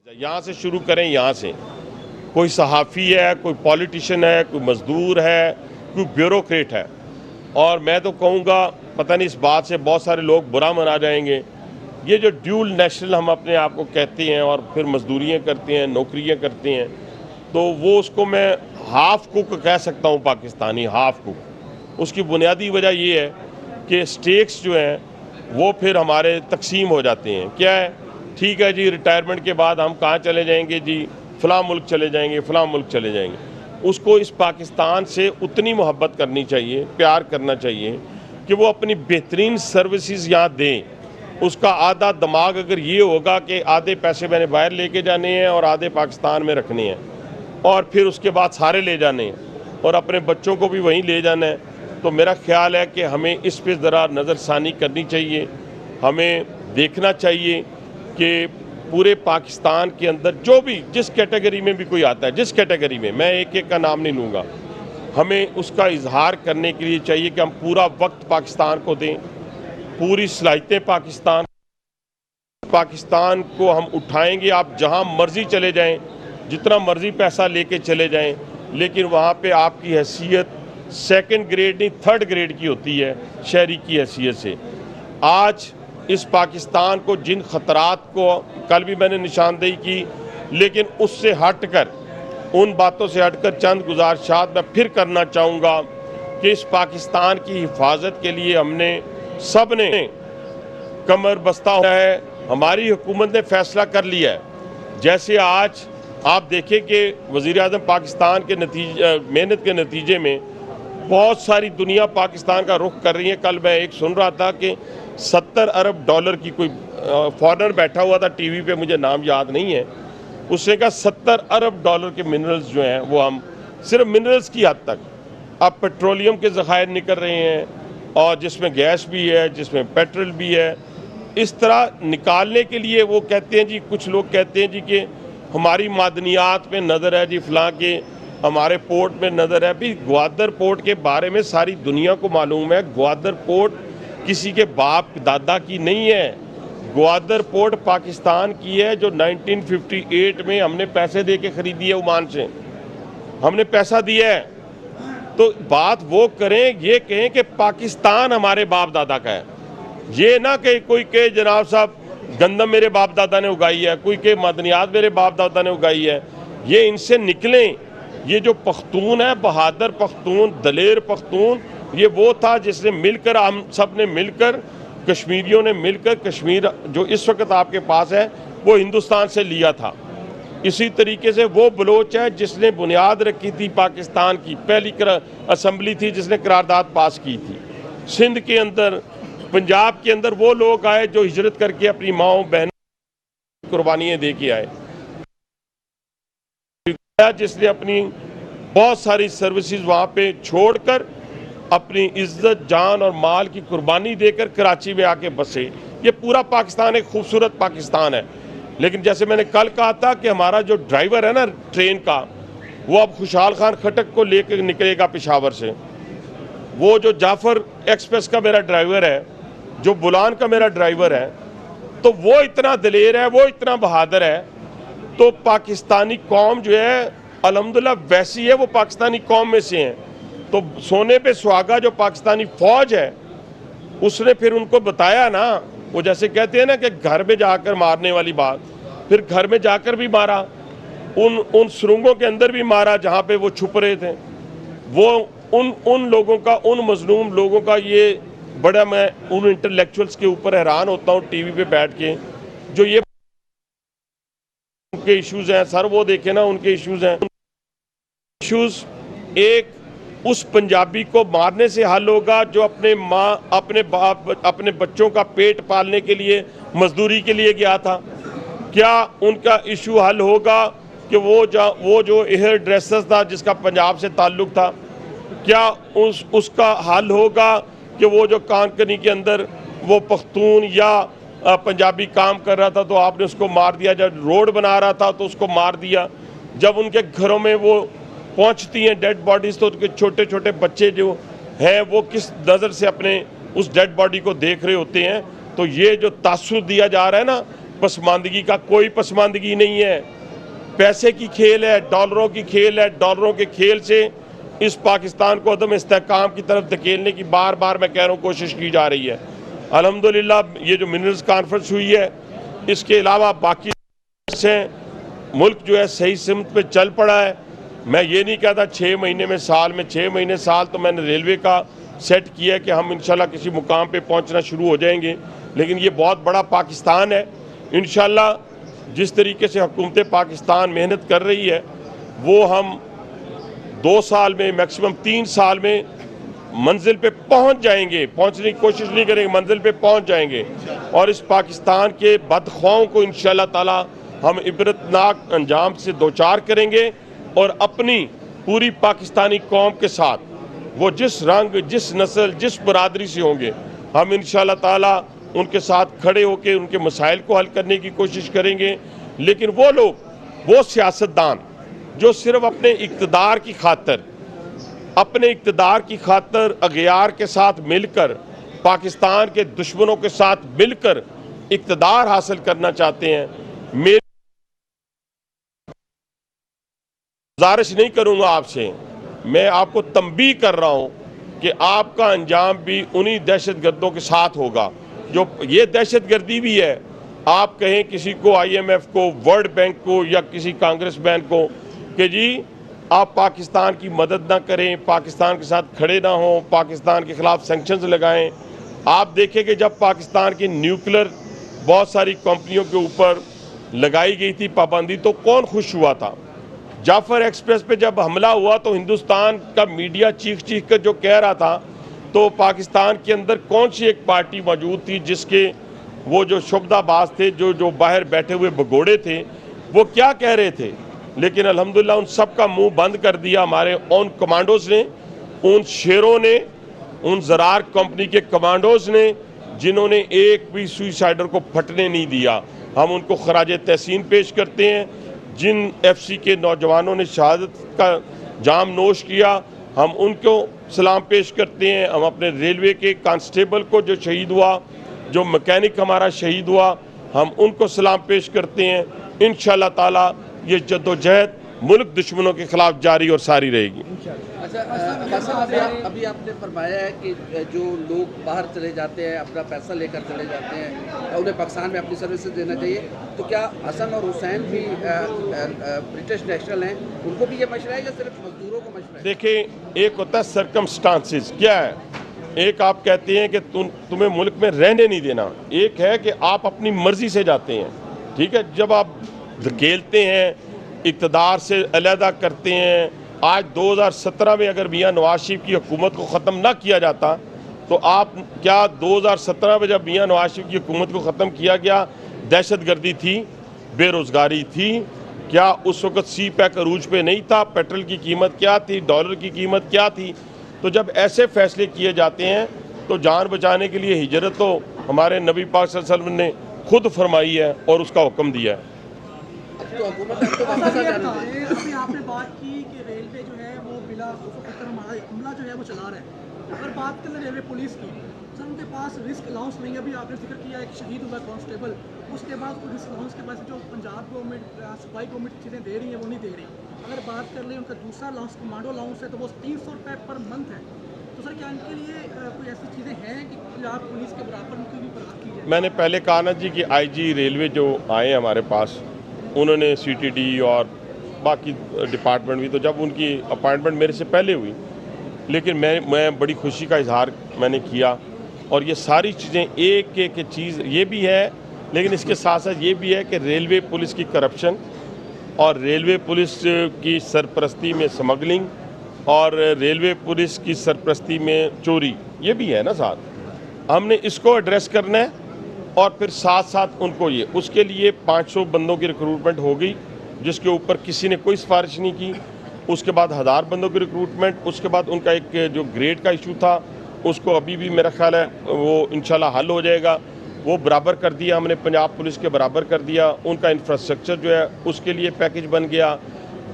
यहाँ से शुरू करें, यहाँ से कोई सहाफ़ी है, कोई पॉलिटिशियन है, कोई मज़दूर है, कोई ब्यूरोक्रेट है। और मैं तो कहूँगा, पता नहीं इस बात से बहुत सारे लोग बुरा मना जाएंगे, ये जो ड्यूल नेशनल हम अपने आप को कहते हैं और फिर मजदूरियाँ करते हैं, नौकरियाँ करते हैं, तो वो उसको मैं हाफ कुक कह सकता हूँ, पाकिस्तानी हाफ कुक। उसकी बुनियादी वजह ये है कि स्टेक्स जो हैं वो फिर हमारे तकसीम हो जाते हैं। क्या है, ठीक है जी, रिटायरमेंट के बाद हम कहाँ चले जाएंगे जी, फ़लाँ मुल्क चले जाएंगे, फ़लाँ मुल्क चले जाएंगे। उसको इस पाकिस्तान से उतनी मोहब्बत करनी चाहिए, प्यार करना चाहिए कि वो अपनी बेहतरीन सर्विसेज यहाँ दें। उसका आधा दिमाग अगर ये होगा कि आधे पैसे मैंने बाहर लेके जाने हैं और आधे पाकिस्तान में रखने हैं और फिर उसके बाद सारे ले जाने हैं और अपने बच्चों को भी वहीं ले जाना है, तो मेरा ख्याल है कि हमें इस पर ज़रा नज़रसानी करनी चाहिए। हमें देखना चाहिए कि पूरे पाकिस्तान के अंदर जो भी जिस कैटेगरी में भी कोई आता है, जिस कैटेगरी में, मैं एक एक का नाम नहीं लूँगा, हमें उसका इजहार करने के लिए चाहिए कि हम पूरा वक्त पाकिस्तान को दें, पूरी सलाहियतें पाकिस्तान को हम उठाएंगे। आप जहां मर्जी चले जाएं, जितना मर्जी पैसा लेके चले जाएं, लेकिन वहां पे आपकी हैसियत सेकंड ग्रेड नहीं, थर्ड ग्रेड की होती है शहरी की हैसियत से। आज इस पाकिस्तान को जिन खतरात को कल भी मैंने निशानदेही की, लेकिन उससे हटकर, उन बातों से हटकर चंद गुजारिशात मैं फिर करना चाहूँगा कि इस पाकिस्तान की हिफाजत के लिए हमने सब ने कमर बस्ता होना है। हमारी हुकूमत ने फैसला कर लिया है। जैसे आज आप देखें कि वज़ीर-ए-आज़म पाकिस्तान के मेहनत के नतीजे में बहुत सारी दुनिया पाकिस्तान का रुख कर रही है। कल मैं एक सुन रहा था कि 70 अरब डॉलर की कोई फॉरेनर बैठा हुआ था टीवी पे, मुझे नाम याद नहीं है, उसने कहा 70 अरब डॉलर के मिनरल्स जो हैं वो हम सिर्फ मिनरल्स की हद तक, अब पेट्रोलियम के ज़खायर निकल रहे हैं और जिसमें गैस भी है, जिसमें पेट्रोल भी है, इस तरह निकालने के लिए वो कहते हैं जी, कुछ लोग कहते हैं जी कि हमारी मादनियात में नज़र है जी, फलां के हमारे पोर्ट में नज़र है। भी ग्वादर पोर्ट के बारे में सारी दुनिया को मालूम है, ग्वादर पोर्ट किसी के बाप दादा की नहीं है। ग्वादर पोर्ट पाकिस्तान की है, जो 1958 में हमने पैसे दे के ख़रीदी है, ओमान से हमने पैसा दिया है। तो बात वो करें, ये कहें कि पाकिस्तान हमारे बाप दादा का है, ये ना कि कोई के जनाब साहब गंदम मेरे बाप दादा ने उगाई है, कोई के मदनियात मेरे बाप दादा ने उगाई है। ये इनसे निकलें। ये जो पख्तून है, बहादुर पख्तून, दलेर पख्तून, ये वो था जिसने मिलकर, हम सब ने मिलकर, कश्मीरियों ने मिलकर कश्मीर जो इस वक्त आपके पास है वो हिंदुस्तान से लिया था। इसी तरीके से वो बलोच है जिसने बुनियाद रखी थी पाकिस्तान की, पहली असम्बली थी जिसने करारदाद पास की थी। सिंध के अंदर, पंजाब के अंदर वो लोग आए जो हिजरत करके अपनी माओ बहनों कुर्बानियाँ दे के आए, जिसने अपनी बहुत सारी सर्विसेज वहाँ पे छोड़कर अपनी इज्जत, जान और माल की कुर्बानी देकर कराची में आके बसे। ये पूरा पाकिस्तान एक खूबसूरत पाकिस्तान है। लेकिन जैसे मैंने कल कहा था कि हमारा जो ड्राइवर है ना ट्रेन का, वो अब खुशहाल खान खटक को लेकर निकलेगा पेशावर से। वो जो जाफर एक्सप्रेस का मेरा ड्राइवर है, जो बुलान का मेरा ड्राइवर है, तो वो इतना दलेर है, वो इतना बहादुर है। तो पाकिस्तानी कौम जो है अल्हम्दुलिल्लाह वैसी है, वो पाकिस्तानी कौम में से हैं। तो सोने पे सुहागा जो पाकिस्तानी फौज है, उसने फिर उनको बताया ना, वो जैसे कहते हैं ना कि घर में जाकर मारने वाली बात, फिर घर में जाकर भी मारा, उन सुरंगों के अंदर भी मारा जहाँ पे वो छुप रहे थे। वो उन लोगों का, उन मजलूम लोगों का, ये बड़ा मैं उन इंटेलेक्चुअल्स के ऊपर हैरान होता हूँ टीवी पे बैठ के, जो ये उनके इश्यूज हैं सर, वो देखे ना उनके इश्यूज हैं। इश्यूज एक उस पंजाबी को मारने से हल होगा जो अपने माँ, अपने बाप, अपने बच्चों का पेट पालने के लिए मजदूरी के लिए गया था? क्या उनका इशू हल होगा कि वो जो हेयर ड्रेसर था जिसका पंजाब से ताल्लुक़ था, क्या उसका हल होगा कि वो जो कानकनी के अंदर वो पख्तून या पंजाबी काम कर रहा था तो आपने उसको मार दिया? जब रोड बना रहा था तो उसको मार दिया। जब उनके घरों में वो पहुंचती हैं डेड बॉडीज़, तो उनके छोटे छोटे बच्चे जो हैं वो किस नज़र से अपने उस डेड बॉडी को देख रहे होते हैं। तो ये जो तासुर दिया जा रहा है ना पसमानदगी का कोई पसमानदगी नहीं है। पैसे की खेल है, डॉलरों की खेल है। डॉलरों के खेल से इस पाकिस्तान को अदम इस्तेहकाम की तरफ धकेलने की बार बार मैं कह रहा हूँ कोशिश की जा रही है। अल्हम्दुलिल्लाह ये जो मिनरल्स कॉन्फ्रेंस हुई है, इसके अलावा बाकी से मुल्क जो है सही सिमत पे चल पड़ा है। मैं ये नहीं कहता 6 महीने में, साल में, 6 महीने साल तो मैंने रेलवे का सेट किया है कि हम इंशाल्लाह किसी मुकाम पे पहुंचना शुरू हो जाएंगे। लेकिन ये बहुत बड़ा पाकिस्तान है। इंशाल्लाह जिस तरीके से हुकूमत पाकिस्तान मेहनत कर रही है, वो हम 2 साल में, मैक्सिमम 3 साल में मंजिल पे पहुंच जाएंगे। पहुंचने की कोशिश नहीं करेंगे, मंजिल पे पहुंच जाएंगे। और इस पाकिस्तान के बदख्वाहों को इंशाल्लाह ताला हम इबरतनाक अंजाम से दोचार करेंगे और अपनी पूरी पाकिस्तानी कौम के साथ, वो जिस रंग, जिस नस्ल, जिस बरादरी से होंगे, हम इंशाल्लाह ताला उनके साथ खड़े होकर उनके मसाइल को हल करने की कोशिश करेंगे। लेकिन वो लोग, वो सियासतदान जो सिर्फ अपने इक़्तिदार की खातर, अपने इक़्तिदार की खातर अगियार के साथ मिलकर, पाकिस्तान के दुश्मनों के साथ मिलकर इक़्तिदार हासिल करना चाहते हैं, मेरी गुजारिश नहीं करूंगा आपसे, मैं आपको तंबीह कर रहा हूं कि आपका अंजाम भी उन्हीं दहशतगर्दों के साथ होगा। जो ये दहशतगर्दी भी है, आप कहें किसी को, IMF को, वर्ल्ड बैंक को या किसी कांग्रेसमैन को कि जी आप पाकिस्तान की मदद ना करें, पाकिस्तान के साथ खड़े ना हों, पाकिस्तान के खिलाफ सैंक्शंस लगाएं। आप देखें कि जब पाकिस्तान की न्यूक्लियर बहुत सारी कंपनियों के ऊपर लगाई गई थी पाबंदी, तो कौन खुश हुआ था? जाफर एक्सप्रेस पे जब हमला हुआ तो हिंदुस्तान का मीडिया चीख चीख कर जो कह रहा था, तो पाकिस्तान के अंदर कौन सी एक पार्टी मौजूद थी जिसके वो जो शुबदाबाज थे, जो बाहर बैठे हुए भगोड़े थे, वो क्या कह रहे थे? लेकिन अल्हम्दुलिल्लाह उन सब का मुंह बंद कर दिया हमारे उन कमांडोज ने, उन शेरों ने, उन ज़रार कंपनी के कमांडोज ने, जिन्होंने एक भी सुइसाइडर को फटने नहीं दिया। हम उनको खराज तहसीन पेश करते हैं। जिन FC के नौजवानों ने शहादत का जाम नोश किया, हम उनको सलाम पेश करते हैं। हम अपने रेलवे के कांस्टेबल को जो शहीद हुआ, जो मैकेनिक हमारा शहीद हुआ, हम उनको सलाम पेश करते हैं। इंशाअल्लाह ताला ये जद्दोजहद मुल्क दुश्मनों के खिलाफ जारी और सारी रहेगी। अच्छा, अभी आपने फरमाया है कि जो लोग बाहर चले जाते हैं, अपना पैसा लेकर चले जाते हैं, उन्हें पाकिस्तान में अपनी सर्विसेज देना चाहिए, तो क्या हसन और हुसैन भी ब्रिटिश नेशनल हैं, उनको भी ये मशवरा है या सिर्फ मजदूरों को मशवरा है? देखिए, एक होता है सर्कमस्टांसेस, क्या है, एक आप कहते हैं कि तुम्हें मुल्क में रहने नहीं देना, एक है कि आप अपनी मर्जी से जाते हैं। ठीक है, जब आप धकेलते हैं, इक़्तिदार से अलहदा करते हैं। आज 2017 में अगर मियां नवाज शरीफ की हुकूमत को ख़त्म ना किया जाता, तो आप क्या 2017 में जब मियां नवाज शरीफ की हुकूमत को ख़त्म किया गया, दहशतगर्दी थी, बेरोज़गारी थी, क्या उस वक़्त सी पैक अरूज पे नहीं था? पेट्रोल की कीमत क्या थी? डॉलर की कीमत क्या थी? तो जब ऐसे फैसले किए जाते हैं, तो जान बचाने के लिए हिजरत तो हमारे नबी पाक सल्लल्लाहु अलैहि वसल्लम ने खुद फरमाई है और उसका हुक्म दिया है। तो हुकूमत तो वापस आ जानी चाहिए। अभी आपने बात की कि रेलवे जो है वो बिला हमारा हमला जो है वो चला रहा है। अगर बात करें रेलवे पुलिस की, सर उनके पास रिस्क अलाउंस नहीं है। अभी आपने जिक्र किया एक शहीद हुआ कांस्टेबल, उसके बाद कोई रिस्क अलाउंस के पास जो पंजाब गवर्नमेंट, सूबाई गवर्नमेंट चीज़ें दे रही है वो नहीं दे रही। अगर बात कर लें उनका दूसरा अलाउंस कमांडो अलाउंस है, तो वो 300 रुपये पर मंथ है। तो सर क्या इनके लिए कोई ऐसी चीज़ें हैं कि पंजाब पुलिस के बराबर उनकी भी परवाह की जाए? मैंने पहले कहा ना जी कि IG रेलवे जो आए हमारे पास, उन्होंने CTD और बाकी डिपार्टमेंट भी, तो जब उनकी अपॉइंटमेंट मेरे से पहले हुई, लेकिन मैं बड़ी खुशी का इजहार मैंने किया। और ये सारी चीज़ें एक एक चीज़ ये भी है, लेकिन इसके साथ साथ ये भी है कि रेलवे पुलिस की करप्शन और रेलवे पुलिस की सरपरस्ती में स्मगलिंग और रेलवे पुलिस की सरपरस्ती में चोरी, ये भी है ना साथ। हमने इसको एड्रेस करना है और फिर साथ साथ उनको ये, उसके लिए 500 बंदों की रिक्रूटमेंट हो गई, जिसके ऊपर किसी ने कोई सिफारिश नहीं की। उसके बाद 1000 बंदों की रिक्रूटमेंट, उसके बाद उनका एक जो ग्रेड का इशू था, उसको अभी भी मेरा ख्याल है वो इंशाल्लाह हल हो जाएगा। वो बराबर कर दिया हमने, पंजाब पुलिस के बराबर कर दिया। उनका इंफ्रास्ट्रक्चर जो है उसके लिए पैकेज बन गया।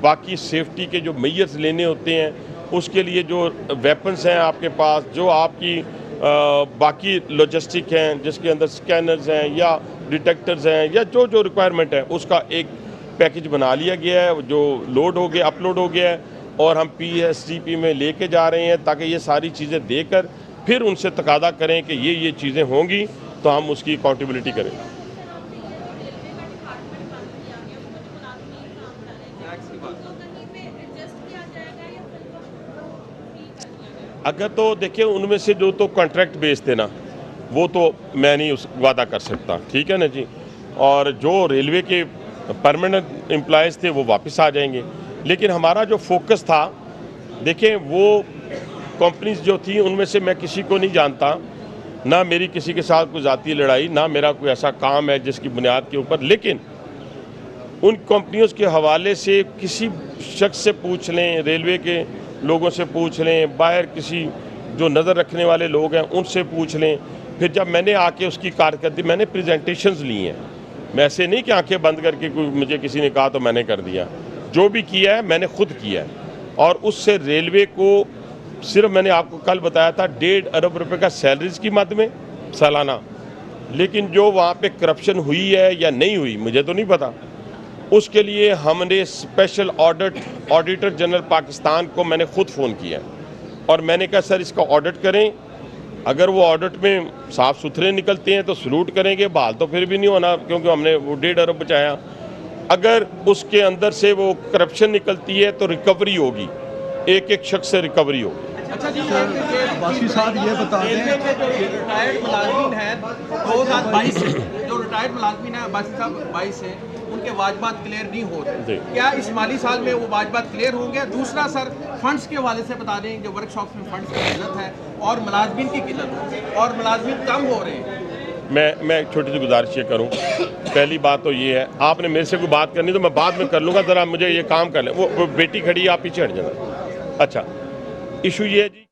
बाकी सेफ्टी के जो मेजर्स लेने होते हैं, उसके लिए जो वेपन्स हैं आपके पास, जो आपकी बाकी लॉजिस्टिक हैं जिसके अंदर स्कैनर्स हैं या डिटेक्टर्स हैं या जो जो रिक्वायरमेंट है उसका एक पैकेज बना लिया गया है जो लोड हो गया अपलोड हो गया है और हम PSDP में लेके जा रहे हैं ताकि ये सारी चीज़ें देकर फिर उनसे तकादा करें कि ये चीज़ें होंगी तो हम उसकी अकाउंटेबिलिटी करें। अगर तो देखिए उनमें से जो तो कॉन्ट्रैक्ट बेस थे ना वो तो मैं नहीं उस वादा कर सकता, ठीक है ना जी। और जो रेलवे के परमानेंट एम्प्लॉयज़ थे वो वापस आ जाएंगे, लेकिन हमारा जो फोकस था देखिए वो कंपनीज जो थी उनमें से मैं किसी को नहीं जानता, ना मेरी किसी के साथ कोई ज़ाती लड़ाई, ना मेरा कोई ऐसा काम है जिसकी बुनियाद के ऊपर, लेकिन उन कंपनियों के हवाले से किसी शख्स से पूछ लें, रेलवे के लोगों से पूछ लें, बाहर किसी जो नज़र रखने वाले लोग हैं उनसे पूछ लें। फिर जब मैंने आके उसकी कारकर्दगी मैंने प्रेजेंटेशंस ली हैं, मैं ऐसे नहीं कि आंखें बंद करके कोई मुझे किसी ने कहा तो मैंने कर दिया, जो भी किया है मैंने खुद किया है। और उससे रेलवे को सिर्फ मैंने आपको कल बताया था 1.5 अरब रुपए का सैलरीज की मद में सालाना, लेकिन जो वहाँ पे करप्शन हुई है या नहीं हुई मुझे तो नहीं पता, उसके लिए हमने स्पेशल ऑडिटर जनरल पाकिस्तान को मैंने खुद फ़ोन किया और मैंने कहा सर इसका ऑडिट करें, अगर वो ऑडिट में साफ़ सुथरे निकलते हैं तो सलूट करेंगे, बहाल तो फिर भी नहीं होना क्योंकि हमने वो 1.5 अरब बचाया। अगर उसके अंदर से वो करप्शन निकलती है तो रिकवरी होगी, एक एक शख्स से रिकवरी होगी। अच्छा जी, बाकी साहब ये बता दें कि जो रिटायर्ड मुलाजमीन है 2022 से जो रिटायर्ड मुलाजमीन है बासी साहब 22 से उनके वाजबात क्लियर नहीं हो रहे, क्या इस माली साल में वो वाजबात क्लियर होंगे? दूसरा सर फंड्स के हवाले से बता दें, जो वर्कशॉप में फंड्स की किल्लत है और मुलाजमीन की किल्लत है और मुलाजमीन कम हो रहे हैं। मैं एक छोटी सी गुजारिश ये करूँ, पहली बात तो ये है आपने मेरे से कोई बात करनी तो मैं बाद में कर लूँगा, ज़रा मुझे ये काम कर लें। वो बेटी खड़ी है, आप पीछे हट जाना। अच्छा, इशू ये है जी